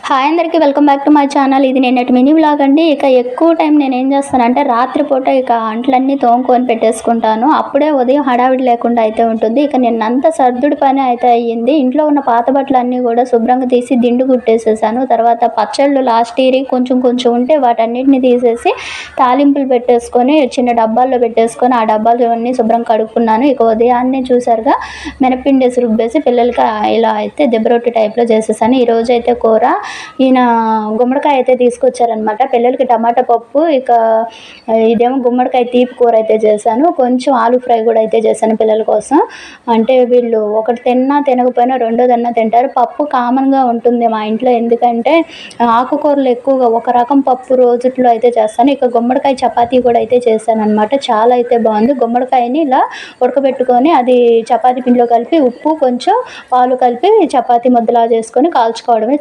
Hi అందరికీ welcome back to my channel. ఇది నిన్నటి మినీ వ్లాగ్ అండి. ఇక ఎక్కువ టైం నేనేం చేస్తానంటే రాత్రిపూట ఇక అంట్లన్నీ తోముకొని పెట్టేసుకుంటాను. అప్పుడే ఉదయం హడావిడి లేకుండా అయితే ఉంటుంది. ఇక నిన్నంతా సర్దుడి పని అయితే అయ్యింది. ఇంట్లో ఉన్న పాత బట్టలన్నీ కూడా శుభ్రంగా తీసి దిండు కుట్టేసేసాను. తర్వాత పచ్చళ్ళు లాస్ట్ ఇయర్ కొంచెం కొంచెం ఉంటే వాటన్నిటిని తీసేసి తాలింపులు పెట్టేసుకొని చిన్న డబ్బాల్లో పెట్టేసుకొని ఆ డబ్బాలు అన్నీ శుభ్రం కడుక్కున్నాను. ఇక ఉదయాన్నే చూసారుగా మినపిండి వేసి రుబ్బేసి పిల్లలకి ఇలా అయితే దెబ్బరొట్టి టైప్లో చేసేసాను. ఈరోజు అయితే కూర ఈయన గుమ్మడికాయ అయితే తీసుకొచ్చారనమాట. పిల్లలకి టమాటా పప్పు, ఇక ఇదేమో గుమ్మడికాయ తీపి కూర అయితే చేశాను. కొంచెం ఆలు ఫ్రై కూడా అయితే చేశాను పిల్లల కోసం. అంటే వీళ్ళు ఒకటి తిన్నా తినకపోయినా రెండోదన్నా తింటారు. పప్పు కామన్గా ఉంటుంది మా ఇంట్లో, ఎందుకంటే ఆకుకూరలు ఎక్కువగా ఒక రకం పప్పు రోజుట్లో అయితే చేస్తాను. ఇక గుమ్మడికాయ చపాతీ కూడా అయితే చేశాను అనమాట. చాలా అయితే బాగుంది. గుమ్మడికాయని ఇలా ఉడకబెట్టుకొని అది చపాతీ పిండిలో కలిపి ఉప్పు కొంచెం పాలు కలిపి చపాతీ ముద్దలా చేసుకొని కాల్చుకోవడమే.